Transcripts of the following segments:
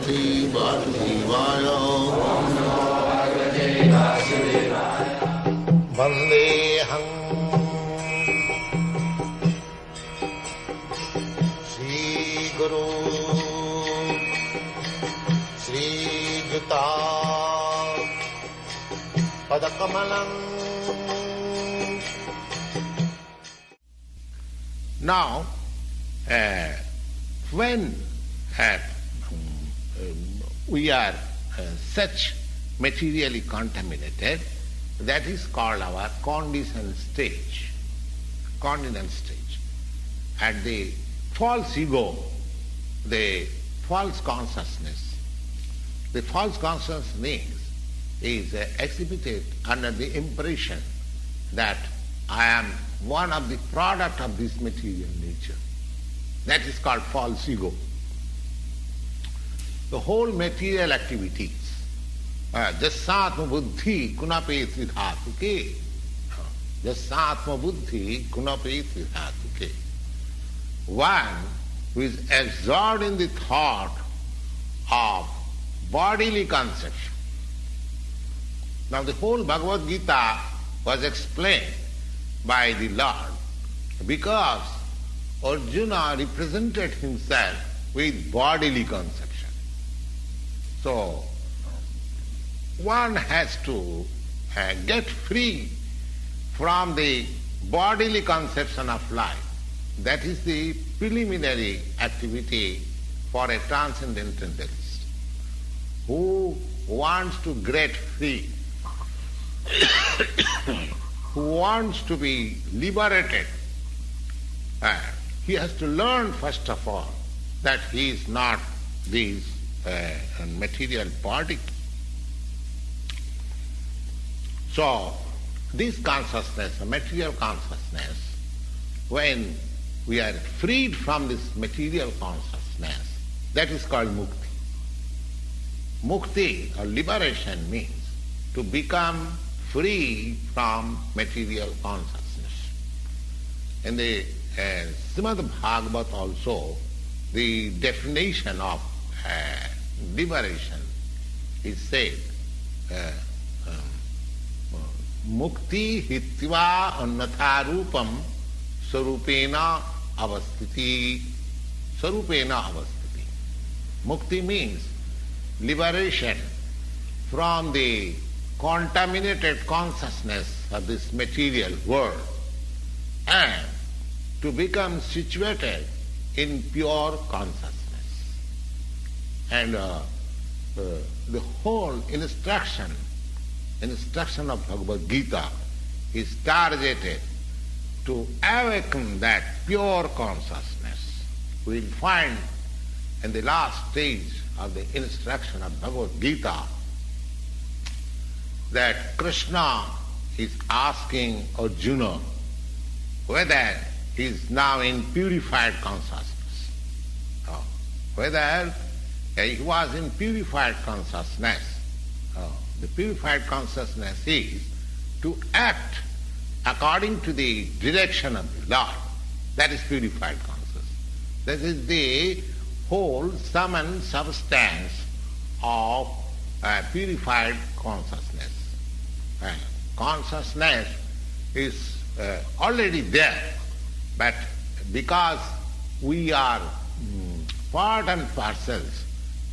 Bhagavate Vasudevaya. Vandeham Shri Guru Shri Juta Padakamalam. Now, when we are such materially contaminated, that is called our conditioned stage. Conditioned stage. At the false ego, the false consciousness. The false consciousness is exhibited under the impression that I am one of the product of this material nature. That is called false ego. The whole material activities, jasatma buddhi kunape tridhatuke, jasatma buddhi kunape tridhatuke. One who is absorbed in the thought of bodily conception. Now the whole Bhagavad Gita was explained by the Lord because Arjuna represented himself with bodily conception. So one has to get free from the bodily conception of life. That is the preliminary activity for a transcendentalist who wants to get free, who wants to be liberated. He has to learn first of all that he is not this material body. So this consciousness, material consciousness, when we are freed from this material consciousness, that is called mukti. Mukti or liberation means to become free from material consciousness. In the Srimad Bhagavad also, the definition of liberation is said, mukti hitva annatha rupam sarupena avasthiti. Sarupena avasthiti. Mukti means liberation from the contaminated consciousness of this material world and to become situated in pure consciousness. And the whole instruction of Bhagavad Gita is targeted to awaken that pure consciousness. We will find in the last stage of the instruction of Bhagavad Gita that Krishna is asking Arjuna whether he is now in purified consciousness. Whether he was in purified consciousness. The purified consciousness is to act according to the direction of the Lord. That is purified consciousness. That is the whole sum and substance of purified consciousness. Consciousness is already there, but because we are part and parcels,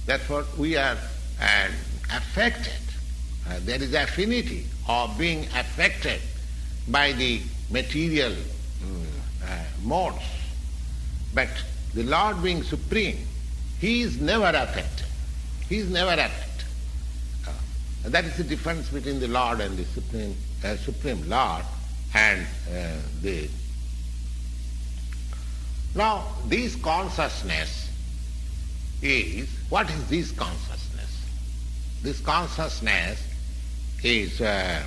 therefore we are affected. There is affinity of being affected by the material modes. But the Lord being supreme, He is never affected. He is never affected. That is the difference between the Lord and the Supreme Lord and the... Now, this consciousness is... What is this consciousness? This consciousness is that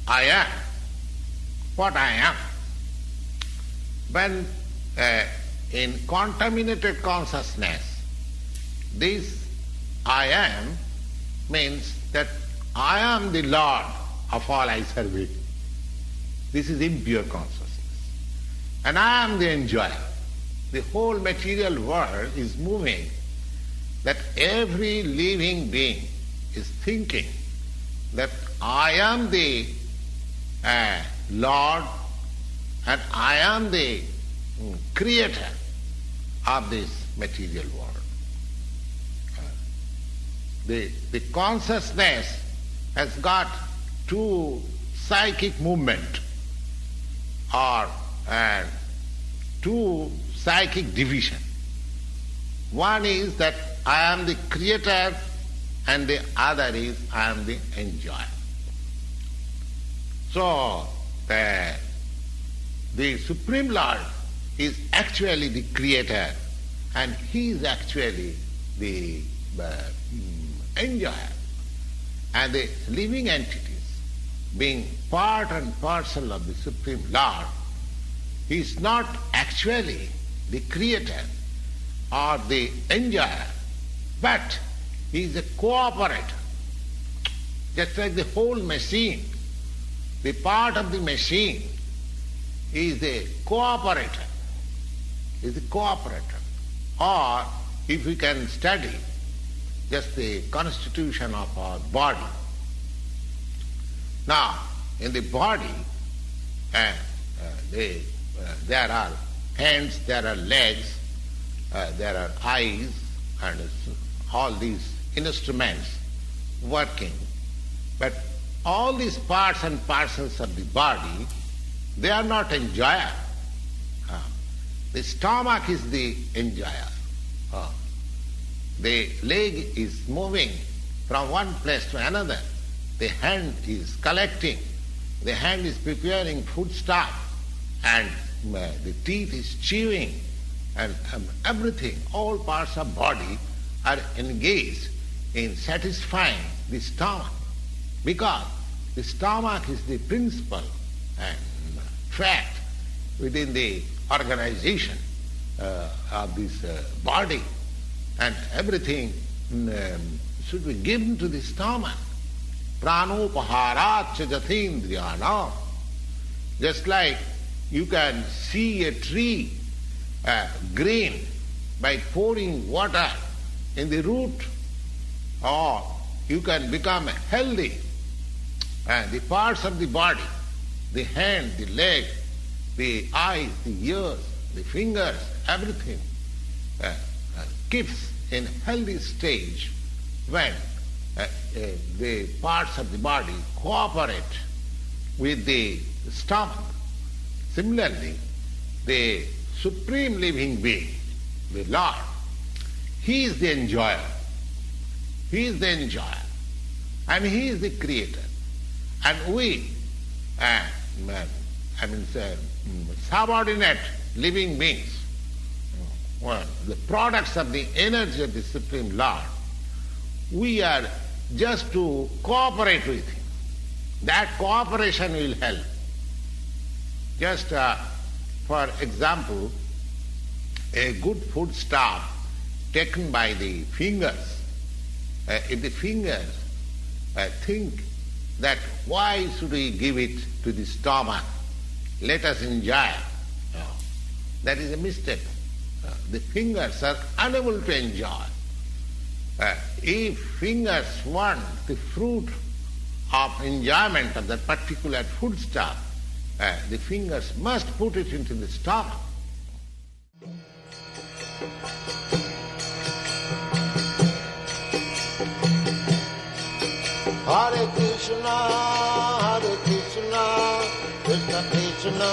I am what I am. When in contaminated consciousness, this I am means that I am the Lord of all I survey. This is impure consciousness. And I am the enjoyer. The whole material world is moving that every living being is thinking that I am the Lord and I am the creator of this material world. The consciousness has got two psychic movement or two psychic division. One is that I am the creator and the other is I am the enjoyer. So the Supreme Lord is actually the creator and he is actually the enjoyer. And the living entities, being part and parcel of the Supreme Lord, he is not actually the creator or the enjoyer, but he is a cooperator. Just like the whole machine, the part of the machine is a cooperator, Or if we can study just the constitution of our body. Now, in the body, there are hands, there are legs, there are eyes, and all these instruments working. But all these parts and parcels of the body, they are not enjoyer. The stomach is the enjoyer. The leg is moving from one place to another. The hand is collecting. The hand is preparing foodstuff. And the teeth is chewing. And everything, all parts of body are engaged in satisfying the stomach. Because the stomach is the principal and fact within the organization of this body. And everything should be given to the stomach. Pranopaharat jatindriyana. Just like you can see a tree green by pouring water in the root, or you can become healthy. The parts of the body, the hand, the leg, the eyes, the ears, the fingers, everything keeps in healthy stage when the parts of the body cooperate with the stomach. Similarly, the Supreme Living Being, the Lord, He is the enjoyer. He is the enjoyer. And He is the creator. And we, subordinate living beings, the products of the energy of the Supreme Lord, we are just to cooperate with Him. That cooperation will help. Just for example, a good foodstuff taken by the fingers, if the fingers think that why should we give it to the stomach, let us enjoy. That is a mistake. The fingers are unable to enjoy. If fingers want the fruit of enjoyment of that particular foodstuff, the fingers must put it into the stomach. Hare Krishna, Krishna Krishna,